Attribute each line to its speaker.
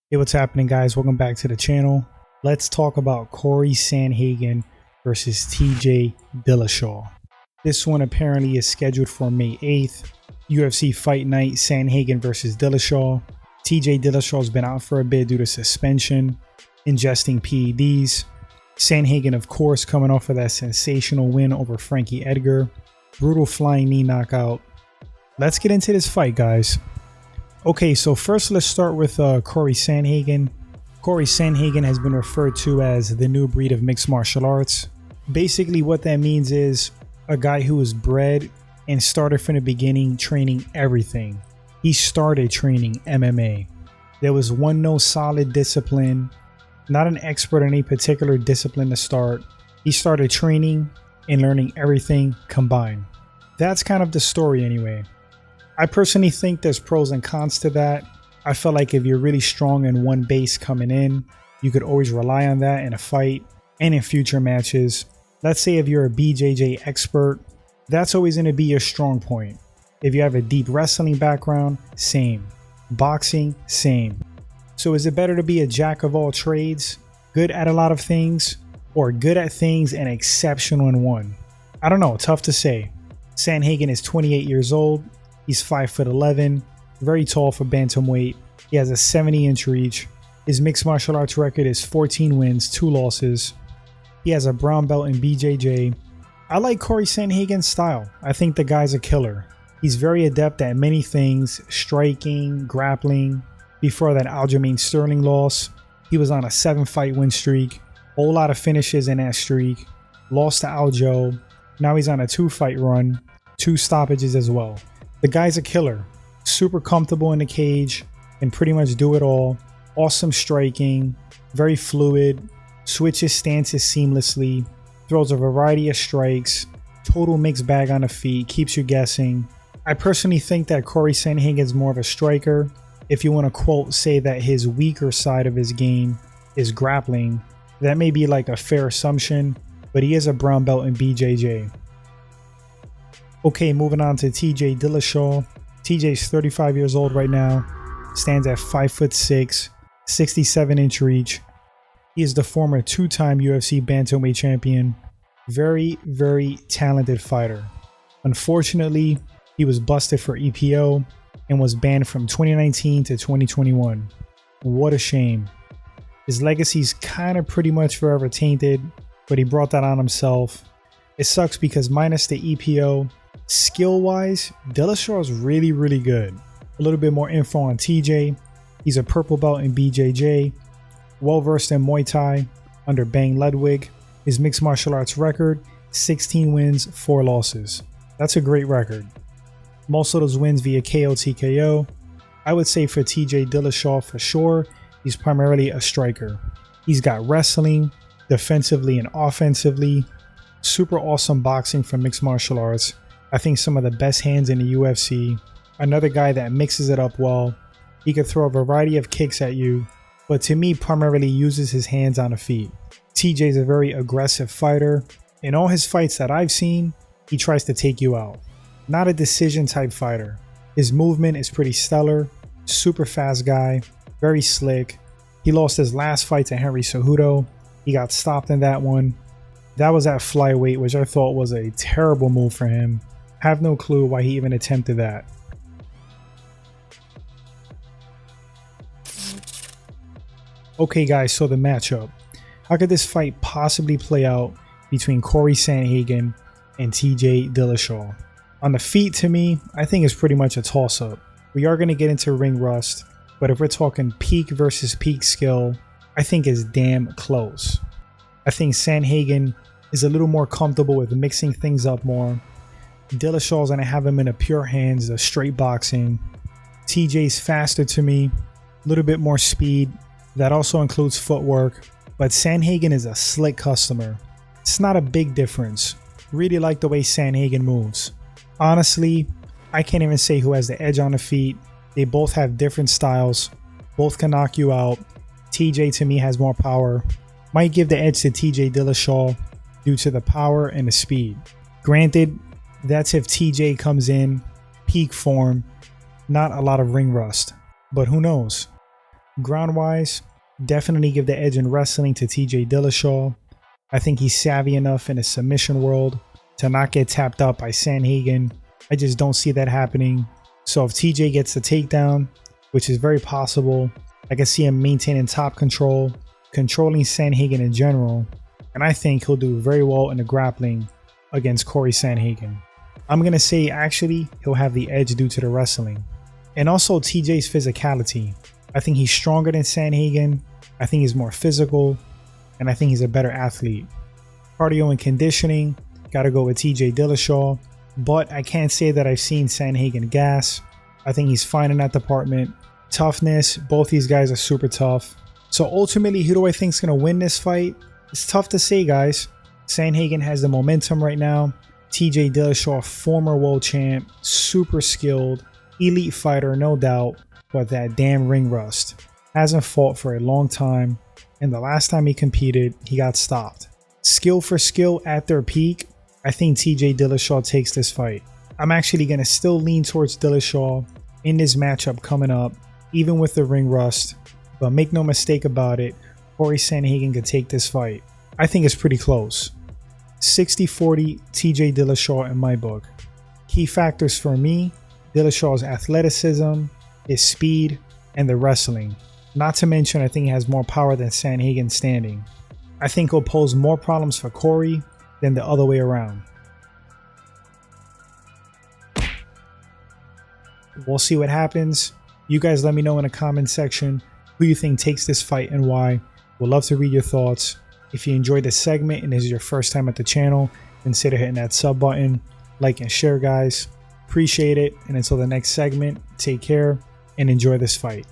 Speaker 1: Hey, what's happening, guys? Welcome back to the channel. Let's talk about Cory Sandhagen versus TJ Dillashaw. This one apparently is scheduled for May 8th. UFC Fight Night, Sandhagen versus Dillashaw. TJ Dillashaw has been out for a bit due to suspension, ingesting PEDs. Sandhagen, of course, coming off of that sensational win over Frankie Edgar. Brutal flying knee knockout. Let's get into this fight, guys. Okay, so first let's start with Cory Sandhagen. Cory Sandhagen has been referred to as the new breed of mixed martial arts. Basically what that means is a guy who was bred and started from the beginning training everything. He started training MMA. There was no solid discipline, not an expert in any particular discipline to start. He started training and learning everything combined. That's kind of the story anyway. I personally think there's pros and cons to that. I feel like if you're really strong in one base coming in, you could always rely on that in a fight and in future matches. Let's say if you're a BJJ expert, that's always going to be your strong point. If you have a deep wrestling background, same. Boxing, same. So is it better to be a jack of all trades, good at a lot of things, or good at things and exceptional in one? I don't know, tough to say. Sandhagen is 28 years old. He's 5'11", very tall for bantamweight. He has a 70-inch reach. His mixed martial arts record is 14 wins, 2 losses. He has a brown belt in BJJ. I like Cory Sandhagen's style. I think the guy's a killer. He's very adept at many things, striking, grappling. Before that Aljamain Sterling loss, he was on a 7-fight win streak. Whole lot of finishes in that streak. Lost to Aljo. Now he's on a 2-fight run, 2 stoppages as well. The guy's a killer, super comfortable in the cage and pretty much do it all. Awesome striking, very fluid, switches stances seamlessly, throws a variety of strikes, total mixed bag on the feet, keeps you guessing. I personally think that Cory Sandhagen is more of a striker. If you want to quote, say that his weaker side of his game is grappling, that may be like a fair assumption, but he is a brown belt in BJJ. Okay, moving on to TJ Dillashaw. TJ's 35 years old right now, stands at 5'6", 67-inch reach. He is the former 2-time UFC bantamweight champion. Very, very talented fighter. Unfortunately, he was busted for EPO and was banned from 2019 to 2021. What a shame. His legacy's kind of pretty much forever tainted, but he brought that on himself. It sucks because minus the EPO, skill-wise, Dillashaw is really, really good. A little bit more info on TJ. He's a purple belt in BJJ, well-versed in Muay Thai under Bang Ludwig. His mixed martial arts record, 16 wins, 4 losses. That's a great record. Most of those wins via KO TKO. I would say for TJ Dillashaw for sure, he's primarily a striker. He's got wrestling, defensively and offensively, super awesome boxing for mixed martial arts. I think some of the best hands in the UFC. Another guy that mixes it up well. He could throw a variety of kicks at you, but to me primarily uses his hands on the feet. TJ is a very aggressive fighter. In all his fights that I've seen, he tries to take you out. Not a decision type fighter. His movement is pretty stellar. Super fast guy. Very slick. He lost his last fight to Henry Cejudo. He got stopped in that one. That was at flyweight, which I thought was a terrible move for him. Have no clue why he even attempted that. Okay guys, so the matchup. How could this fight possibly play out between Cory Sandhagen and TJ Dillashaw? On the feet, to me, I think it's pretty much a toss-up. We are going to get into ring rust, but if we're talking peak versus peak skill, I think it's damn close. I think Sandhagen is a little more comfortable with mixing things up more. Dillashaw's going to have him in a pure hands, a straight boxing. TJ's faster to me, a little bit more speed. That also includes footwork, but Sandhagen is a slick customer. It's not a big difference. Really like the way Sandhagen moves. Honestly, I can't even say who has the edge on the feet. They both have different styles. Both can knock you out. TJ to me has more power. Might give the edge to TJ Dillashaw due to the power and the speed. Granted, that's if TJ comes in peak form, not a lot of ring rust, but who knows. Ground wise, definitely give the edge in wrestling to TJ Dillashaw. I think he's savvy enough in a submission world to not get tapped up by Sandhagen. I just don't see that happening. So if TJ gets the takedown, which is very possible, I can see him maintaining top control, controlling Sandhagen in general, and I think he'll do very well in the grappling against Cory Sandhagen. I'm going to say actually he'll have the edge due to the wrestling. And also TJ's physicality. I think he's stronger than Sandhagen. I think he's more physical, and I think he's a better athlete. Cardio and conditioning, gotta go with TJ Dillashaw, but I can't say that I've seen Sandhagen gas. I think he's fine in that department. Toughness, both these guys are super tough. So ultimately, who do I think is going to win this fight? It's tough to say, guys. Sandhagen has the momentum right now. TJ Dillashaw, former world champ, super skilled, elite fighter, no doubt, but that damn ring rust. Hasn't fought for a long time, and the last time he competed, he got stopped. Skill for skill at their peak, I think TJ Dillashaw takes this fight. I'm actually going to still lean towards Dillashaw in this matchup coming up, even with the ring rust, but make no mistake about it, Cory Sandhagen could take this fight. I think it's pretty close. 60-40 TJ Dillashaw in my book. Key factors for me, Dillashaw's athleticism, his speed, and the wrestling. Not to mention, I think he has more power than Sandhagen standing. I think he'll pose more problems for Cory than the other way around. We'll see what happens. You guys let me know in the comment section who you think takes this fight and why. We'd love to read your thoughts. If you enjoyed this segment and this is your first time at the channel, consider hitting that sub button, like and share, guys. Appreciate it. And until the next segment, take care and enjoy this fight.